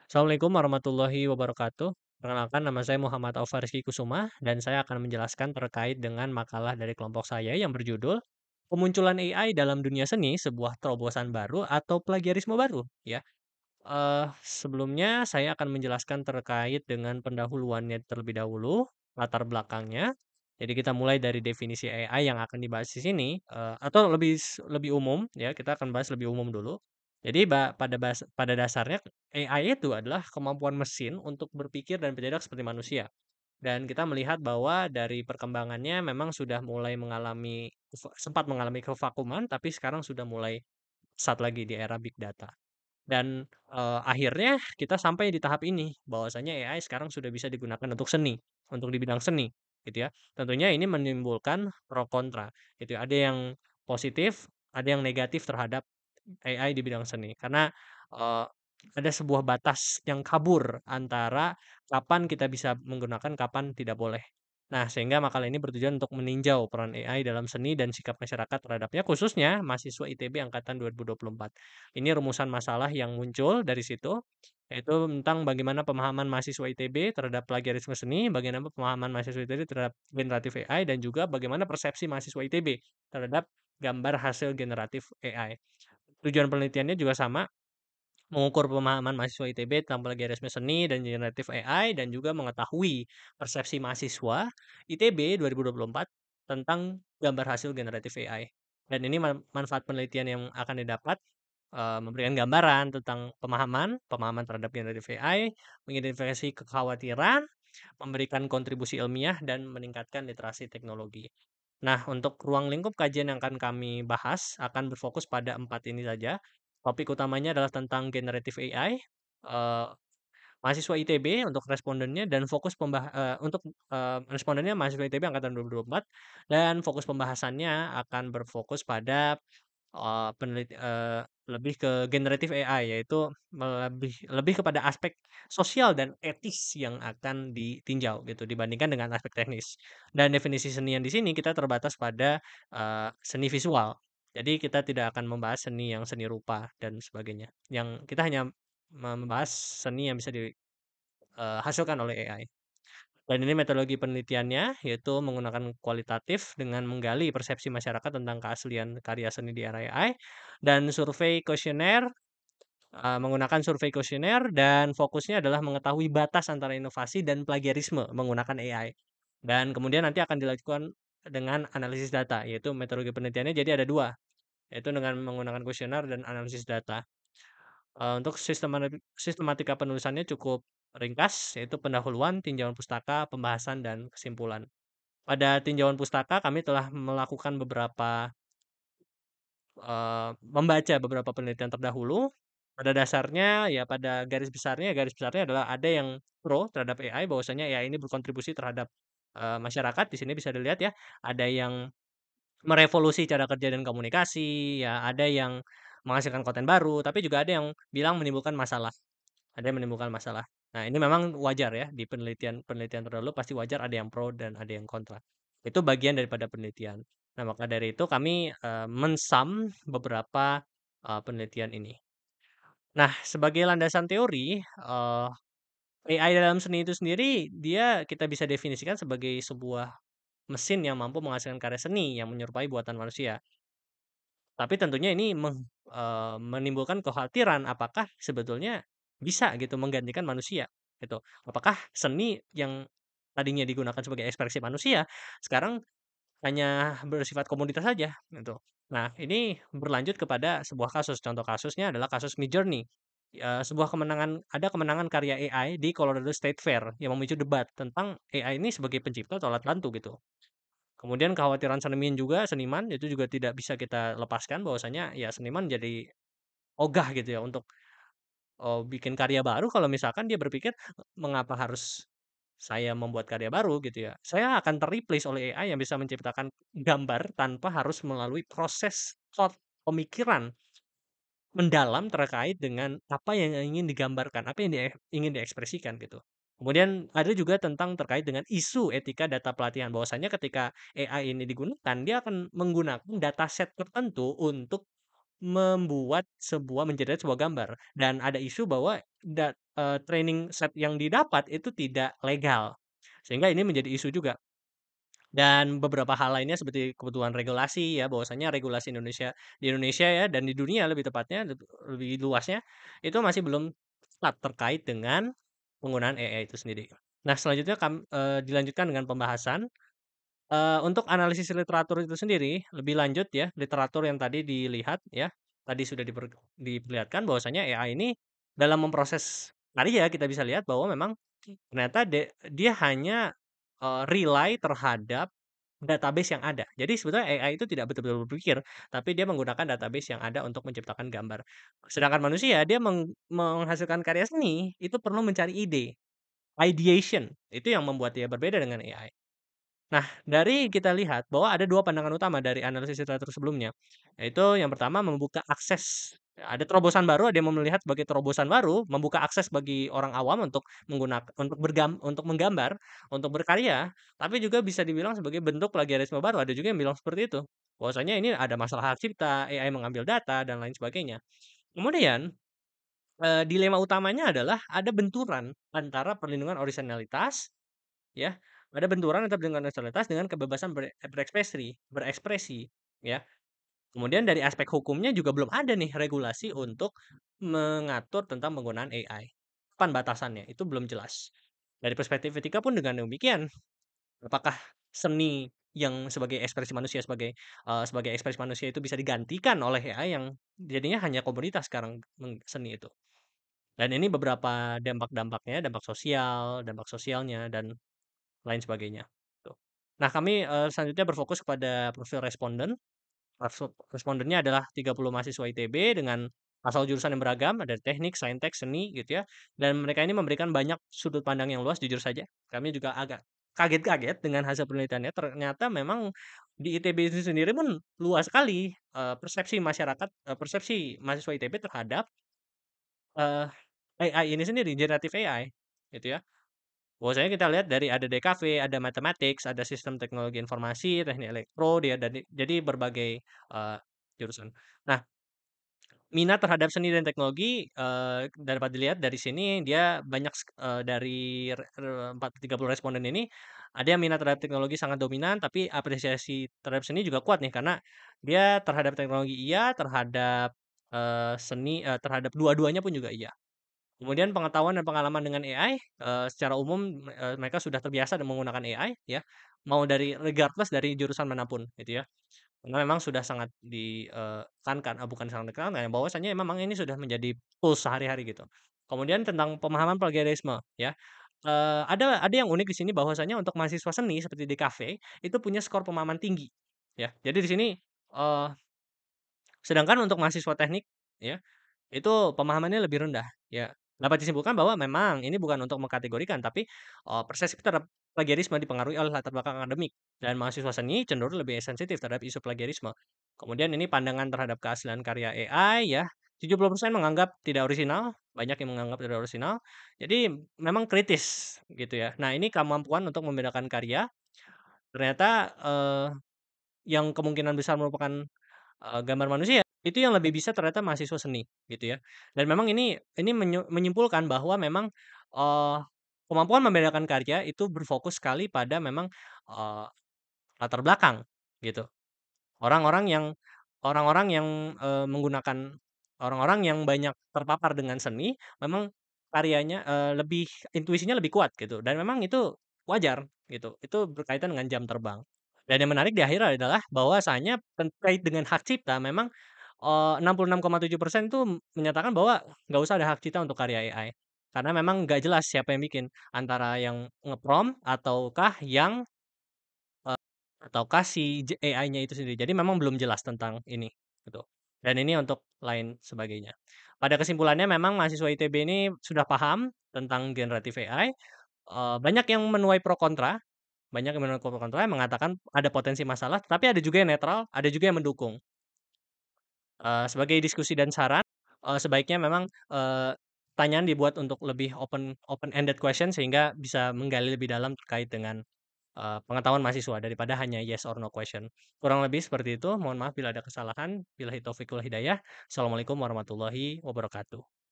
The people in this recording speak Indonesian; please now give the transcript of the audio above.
Assalamualaikum warahmatullahi wabarakatuh. Perkenalkan nama saya Muhammad Aufa Rizky Kusuma dan saya akan menjelaskan terkait dengan makalah dari kelompok saya yang berjudul Kemunculan AI dalam Dunia Seni, sebuah terobosan baru atau plagiarisme baru, ya. Sebelumnya saya akan menjelaskan terkait dengan pendahuluannya terlebih dahulu, latar belakangnya. Jadi kita mulai dari definisi AI yang akan dibahas di sini, atau lebih umum ya, kita akan bahas lebih umum dulu. Jadi pada dasarnya AI itu adalah kemampuan mesin untuk berpikir dan bertindak seperti manusia. Dan kita melihat bahwa dari perkembangannya memang sudah mulai sempat mengalami kevakuman, tapi sekarang sudah mulai saat lagi di era big data. Dan, akhirnya kita sampai di tahap ini, bahwasanya AI sekarang sudah bisa digunakan untuk seni, untuk di bidang seni, gitu ya. Tentunya ini menimbulkan pro kontra, gitu ya. Ada yang positif, ada yang negatif terhadap AI di bidang seni. Karena, eee, ada sebuah batas yang kabur antara kapan kita bisa menggunakan, kapan tidak boleh. Nah, sehingga makalah ini bertujuan untuk meninjau peran AI dalam seni dan sikap masyarakat terhadapnya, khususnya mahasiswa ITB angkatan 2024. Ini rumusan masalah yang muncul dari situ, yaitu tentang bagaimana pemahaman mahasiswa ITB terhadap plagiarisme seni, bagaimana pemahaman mahasiswa ITB terhadap generatif AI, dan juga bagaimana persepsi mahasiswa ITB terhadap gambar hasil generatif AI. Tujuan penelitiannya juga sama, mengukur pemahaman mahasiswa ITB tentang plagiarisme seni dan generatif AI, dan juga mengetahui persepsi mahasiswa ITB 2024 tentang gambar hasil generatif AI. Dan ini manfaat penelitian yang akan didapat, memberikan gambaran tentang pemahaman terhadap generatif AI, mengidentifikasi kekhawatiran, memberikan kontribusi ilmiah, dan meningkatkan literasi teknologi. Nah, untuk ruang lingkup kajian yang akan kami bahas akan berfokus pada 4 ini saja. Topik utamanya adalah tentang generative AI, mahasiswa ITB untuk respondennya, dan respondennya mahasiswa ITB angkatan 2024, dan fokus pembahasannya akan berfokus pada lebih ke generative AI, yaitu lebih kepada aspek sosial dan etis yang akan ditinjau gitu, dibandingkan dengan aspek teknis. Dan definisi seni yang di sini kita terbatas pada, seni visual. Jadi kita tidak akan membahas seni yang seni rupa dan sebagainya. Yang kita hanya membahas seni yang bisa hasilkan oleh AI. Dan ini metodologi penelitiannya, yaitu menggunakan kualitatif dengan menggali persepsi masyarakat tentang keaslian karya seni di era AI, dan menggunakan survei kuesioner, dan fokusnya adalah mengetahui batas antara inovasi dan plagiarisme menggunakan AI. Dan kemudian nanti akan dilakukan dengan analisis data, yaitu metodologi penelitiannya jadi ada dua, yaitu dengan menggunakan kuesioner dan analisis data. Untuk sistematika penulisannya cukup ringkas, yaitu pendahuluan, tinjauan pustaka, pembahasan, dan kesimpulan. Pada tinjauan pustaka kami telah melakukan membaca beberapa penelitian terdahulu. Pada dasarnya, ya pada garis besarnya adalah ada yang pro terhadap AI, bahwasanya AI ini berkontribusi terhadap, masyarakat, di sini bisa dilihat ya, ada yang merevolusi cara kerja dan komunikasi, ya ada yang menghasilkan konten baru, tapi juga ada yang bilang menimbulkan masalah. Ada yang menimbulkan masalah. Nah, ini memang wajar ya, di penelitian terdahulu pasti wajar ada yang pro dan ada yang kontra. Itu bagian daripada penelitian. Nah, maka dari itu kami, beberapa, penelitian ini. Nah, sebagai landasan teori, AI dalam seni itu sendiri, dia kita bisa definisikan sebagai sebuah mesin yang mampu menghasilkan karya seni yang menyerupai buatan manusia. Tapi tentunya ini menimbulkan kekhawatiran, apakah sebetulnya bisa gitu menggantikan manusia, gitu. Apakah seni yang tadinya digunakan sebagai ekspresi manusia, sekarang hanya bersifat komoditas saja, gitu. Nah, ini berlanjut kepada sebuah kasus, contoh kasusnya adalah kasus Midjourney. Ada kemenangan karya AI di Colorado State Fair yang memicu debat tentang AI ini sebagai pencipta atau alat bantu, gitu. Kemudian kekhawatiran seniman itu juga tidak bisa kita lepaskan, bahwasanya ya seniman jadi ogah gitu ya untuk, bikin karya baru kalau misalkan dia berpikir, "Mengapa harus saya membuat karya baru?" Gitu ya. Saya akan ter-replace oleh AI yang bisa menciptakan gambar tanpa harus melalui proses pemikiran mendalam terkait dengan apa yang ingin digambarkan, apa yang ingin diekspresikan gitu. Kemudian ada juga tentang terkait dengan isu etika data pelatihan, bahwasanya ketika AI ini digunakan, dia akan menggunakan dataset tertentu untuk menjadi sebuah gambar, dan ada isu bahwa training set yang didapat itu tidak legal. Sehingga ini menjadi isu juga. Dan beberapa hal lainnya seperti kebutuhan regulasi ya, bahwasanya regulasi di Indonesia ya dan di dunia lebih tepatnya, lebih luasnya, itu masih belum tepat terkait dengan penggunaan AI itu sendiri. Nah selanjutnya dilanjutkan dengan pembahasan, untuk analisis literatur itu sendiri, lebih lanjut ya, literatur yang tadi dilihat ya, tadi sudah diperlihatkan bahwasanya AI ini dalam memproses karya kita bisa lihat bahwa memang ternyata dia hanya, rely terhadap database yang ada. Jadi sebetulnya AI itu tidak betul-betul berpikir, tapi dia menggunakan database yang ada untuk menciptakan gambar. Sedangkan manusia dia menghasilkan karya seni, itu perlu mencari ide, ideation, itu yang membuat dia berbeda dengan AI. Nah, dari kita lihat bahwa ada 2 pandangan utama dari analisis literatur sebelumnya, yaitu yang pertama membuka akses, ada terobosan baru, ada yang melihat sebagai terobosan baru, membuka akses bagi orang awam untuk menggambar, untuk berkarya, tapi juga bisa dibilang sebagai bentuk plagiarisme baru, ada juga yang bilang seperti itu. Bahwasanya ini ada masalah hak cipta, AI mengambil data, dan lain sebagainya. Kemudian, dilema utamanya adalah ada benturan antara perlindungan orisinalitas ya, ada benturan antara dengan nasionalitas dengan kebebasan berekspresi, ya. Kemudian dari aspek hukumnya juga belum ada nih regulasi untuk mengatur tentang penggunaan AI. Kapan batasannya? Itu belum jelas. Dari perspektif etika pun dengan demikian, apakah seni yang sebagai ekspresi manusia sebagai ekspresi manusia itu bisa digantikan oleh AI yang jadinya hanya komoditas sekarang seni itu. Dan ini beberapa dampak-dampaknya, dampak sosialnya dan lain sebagainya, tuh. Nah kami, selanjutnya berfokus kepada profil responden. Respondennya adalah 30 mahasiswa ITB dengan asal jurusan yang beragam, ada teknik, saintek, seni gitu ya, dan mereka ini memberikan banyak sudut pandang yang luas jujur saja. Kami juga agak kaget-kaget dengan hasil penelitiannya, ternyata memang di ITB itu sendiri pun luas sekali, persepsi masyarakat, persepsi mahasiswa ITB terhadap, eee, AI ini sendiri, generatif AI, gitu ya. Bahwasanya kita lihat dari ada DKV, ada mathematics, ada sistem teknologi informasi, teknik elektro, dia jadi berbagai, jurusan. Nah, minat terhadap seni dan teknologi, dapat dilihat dari sini dia banyak dari 30 responden ini, ada yang minat terhadap teknologi sangat dominan, tapi apresiasi terhadap seni juga kuat nih, karena dia terhadap teknologi iya, terhadap, seni terhadap dua-duanya pun juga iya. Kemudian pengetahuan dan pengalaman dengan AI, secara umum, mereka sudah terbiasa dan menggunakan AI ya, mau dari regardless dari jurusan manapun gitu ya. Karena memang sudah sangat ditekankan, bukan sangat ditekankan ya, bahwasanya memang ini sudah menjadi tools sehari-hari gitu. Kemudian tentang pemahaman plagiarisme ya, ada yang unik di sini bahwasanya untuk mahasiswa seni seperti di kafe, itu punya skor pemahaman tinggi ya. Jadi di sini, eee, sedangkan untuk mahasiswa teknik ya itu pemahamannya lebih rendah, ya. Dapat disimpulkan bahwa memang ini bukan untuk mengkategorikan, tapi, persepsi terhadap plagiarisme dipengaruhi oleh latar belakang akademik, dan mahasiswa seni cenderung lebih sensitif terhadap isu plagiarisme. Kemudian ini pandangan terhadap keaslian karya AI ya, 70% menganggap tidak orisinal, banyak yang menganggap tidak orisinal. Jadi memang kritis gitu ya. Nah ini kemampuan untuk membedakan karya, ternyata, yang kemungkinan besar merupakan gambar manusia, itu yang lebih bisa ternyata mahasiswa seni, gitu ya. Dan memang ini menyimpulkan bahwa memang, eee, kemampuan membedakan karya itu berfokus sekali pada memang, eee, latar belakang, gitu. Orang-orang yang orang-orang yang, menggunakan orang-orang yang banyak terpapar dengan seni, memang karyanya, lebih intuisinya lebih kuat gitu, dan memang itu wajar gitu, itu berkaitan dengan jam terbang. Dan yang menarik di akhir adalah bahwasanya terkait dengan hak cipta memang, 66,7% itu menyatakan bahwa nggak usah ada hak cipta untuk karya AI. Karena memang nggak jelas siapa yang bikin, antara yang nge-prompt ataukah yang ataukah si AI-nya itu sendiri. Jadi memang belum jelas tentang ini, gitu. Dan ini untuk lain sebagainya. Pada kesimpulannya memang mahasiswa ITB ini sudah paham tentang generatif AI, banyak yang menuai pro kontra, banyak yang menuai pro kontra yang mengatakan ada potensi masalah, tapi ada juga yang netral, ada juga yang mendukung. Sebagai diskusi dan saran, sebaiknya memang, pertanyaan dibuat untuk lebih open-ended question sehingga bisa menggali lebih dalam terkait dengan pengetahuan mahasiswa daripada hanya yes or no question. Kurang lebih seperti itu, mohon maaf bila ada kesalahan. Billahi taufiq wal hidayah. Assalamualaikum warahmatullahi wabarakatuh.